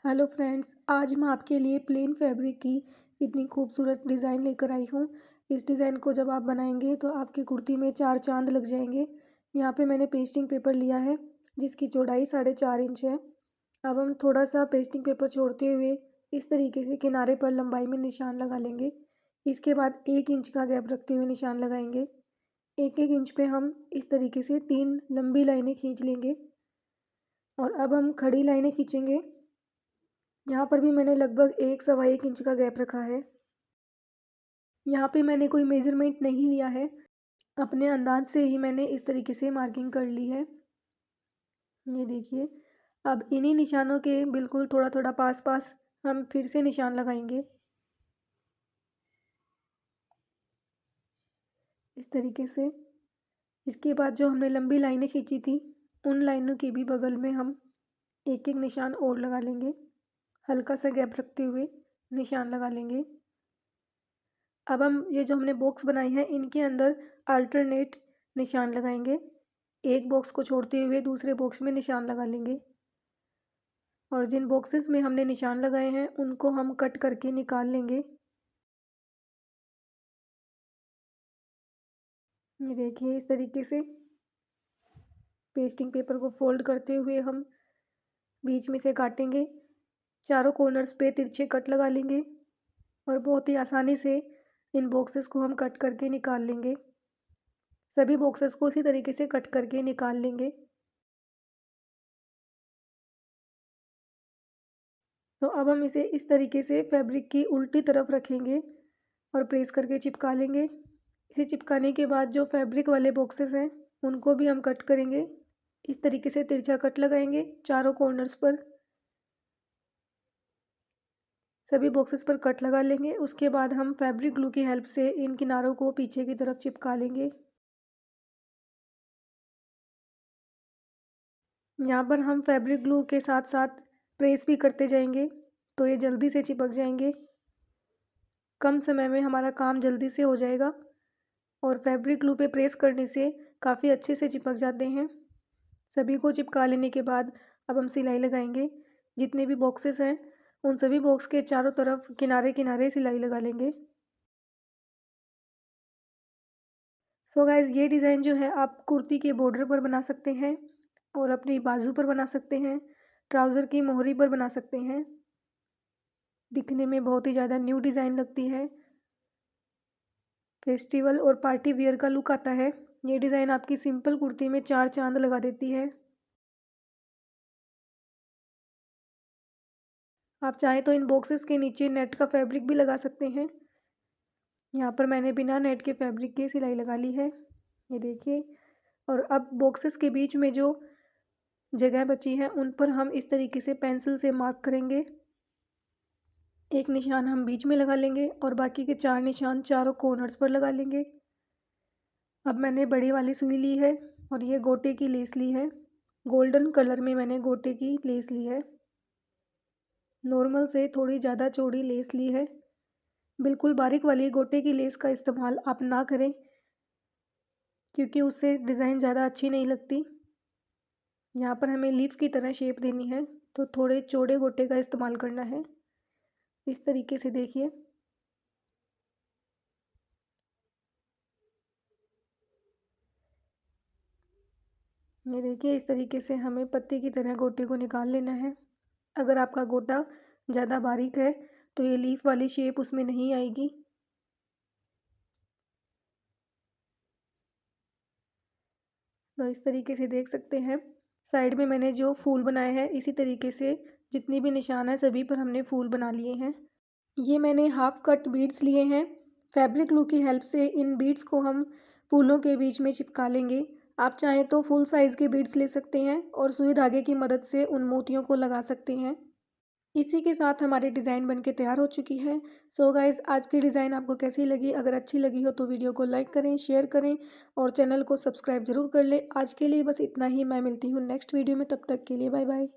Hello friends, आज मैं आपके लिए प्लेन फैब्रिक की इतनी खूबसूरत डिज़ाइन लेकर आई हूँ। इस डिज़ाइन को जब आप बनाएंगे तो आपकी कुर्ती में चार चांद लग जाएंगे। यहाँ पे मैंने पेस्टिंग पेपर लिया है जिसकी चौड़ाई 4.5 इंच है। अब हम थोड़ा सा पेस्टिंग पेपर छोड़ते हुए इस तरीके से किनारे पर लंबाई में निशान लगा लेंगे। इसके बाद 1 इंच का गैप रखते हुए निशान लगाएंगे। 1-1 इंच पे हम इस तरीके से 3 लंबी लाइनें खींच लेंगे और अब हम खड़ी लाइनें खींचेंगे। यहाँ पर भी मैंने लगभग 1-1.25 इंच का गैप रखा है। यहाँ पे मैंने कोई मेज़रमेंट नहीं लिया है, अपने अंदाज से ही मैंने इस तरीके से मार्किंग कर ली है। ये देखिए, अब इन्हीं निशानों के बिल्कुल थोड़ा थोड़ा पास पास हम फिर से निशान लगाएंगे इस तरीके से। इसके बाद जो हमने लंबी लाइनें खींची थी उन लाइनों के भी बगल में हम एक एक निशान और लगा लेंगे। हल्का सा गैप रखते हुए निशान लगा लेंगे। अब हम ये जो हमने बॉक्स बनाई है इनके अंदर अल्टरनेट निशान लगाएंगे। एक बॉक्स को छोड़ते हुए दूसरे बॉक्स में निशान लगा लेंगे और जिन बॉक्सेस में हमने निशान लगाए हैं उनको हम कट करके निकाल लेंगे। ये देखिए, इस तरीके से पेस्टिंग पेपर को फोल्ड करते हुए हम बीच में से काटेंगे। चारों कॉर्नर्स पे तिरछे कट लगा लेंगे और बहुत ही आसानी से इन बॉक्सेस को हम कट करके निकाल लेंगे। सभी बॉक्सेस को इसी तरीके से कट करके निकाल लेंगे। तो अब हम इसे इस तरीके से फैब्रिक की उल्टी तरफ रखेंगे और प्रेस करके चिपका लेंगे। इसे चिपकाने के बाद जो फैब्रिक वाले बॉक्सेस हैं उनको भी हम कट करेंगे। इस तरीके से तिरछा कट लगाएंगे चारों कॉर्नर्स पर। सभी बॉक्सेस पर कट लगा लेंगे। उसके बाद हम फैब्रिक ग्लू की हेल्प से इन किनारों को पीछे की तरफ चिपका लेंगे। यहाँ पर हम फैब्रिक ग्लू के साथ साथ प्रेस भी करते जाएंगे तो ये जल्दी से चिपक जाएंगे। कम समय में हमारा काम जल्दी से हो जाएगा और फैब्रिक ग्लू पे प्रेस करने से काफ़ी अच्छे से चिपक जाते हैं। सभी को चिपका लेने के बाद अब हम सिलाई लगाएंगे। जितने भी बॉक्सेस हैं उन सभी बॉक्स के चारों तरफ किनारे किनारे सिलाई लगा लेंगे। सो गाइज़, ये डिज़ाइन जो है आप कुर्ती के बॉर्डर पर बना सकते हैं और अपनी बाजू पर बना सकते हैं, ट्राउज़र की मोहरी पर बना सकते हैं। दिखने में बहुत ही ज़्यादा न्यू डिज़ाइन लगती है। फेस्टिवल और पार्टी वियर का लुक आता है। ये डिज़ाइन आपकी सिंपल कुर्ती में चार चांद लगा देती है। आप चाहें तो इन बॉक्सेस के नीचे नेट का फैब्रिक भी लगा सकते हैं। यहाँ पर मैंने बिना नेट के फैब्रिक की सिलाई लगा ली है, ये देखिए। और अब बॉक्सेस के बीच में जो जगह बची है उन पर हम इस तरीके से पेंसिल से मार्क करेंगे। एक निशान हम बीच में लगा लेंगे और बाकी के चार निशान चारों कॉर्नर्स पर लगा लेंगे। अब मैंने बड़ी वाली सुई ली है और ये गोटे की लेस ली है। गोल्डन कलर में मैंने गोटे की लेस ली है। नॉर्मल से थोड़ी ज़्यादा चौड़ी लेस ली है। बिल्कुल बारीक वाली गोटे की लेस का इस्तेमाल आप ना करें क्योंकि उससे डिज़ाइन ज़्यादा अच्छी नहीं लगती। यहाँ पर हमें लीफ की तरह शेप देनी है तो थोड़े चौड़े गोटे का इस्तेमाल करना है। इस तरीके से देखिए। ये देखिए, इस तरीके से हमें पत्ती की तरह गोटे को निकाल लेना है। अगर आपका गोटा ज़्यादा बारीक है तो ये लीफ वाली शेप उसमें नहीं आएगी। तो इस तरीके से देख सकते हैं। साइड में मैंने जो फूल बनाए हैं इसी तरीके से जितनी भी निशान है सभी पर हमने फूल बना लिए हैं। ये मैंने हाफ कट बीड्स लिए हैं। फैब्रिक ग्लू की हेल्प से इन बीड्स को हम फूलों के बीच में चिपका लेंगे। आप चाहें तो फुल साइज़ के बीड्स ले सकते हैं और सुई धागे की मदद से उन मोतियों को लगा सकते हैं। इसी के साथ हमारी डिज़ाइन बनके तैयार हो चुकी है। सो गाइज़, आज की डिज़ाइन आपको कैसी लगी? अगर अच्छी लगी हो तो वीडियो को लाइक करें, शेयर करें और चैनल को सब्सक्राइब ज़रूर कर लें। आज के लिए बस इतना ही। मैं मिलती हूँ नेक्स्ट वीडियो में, तब तक के लिए बाय बाय।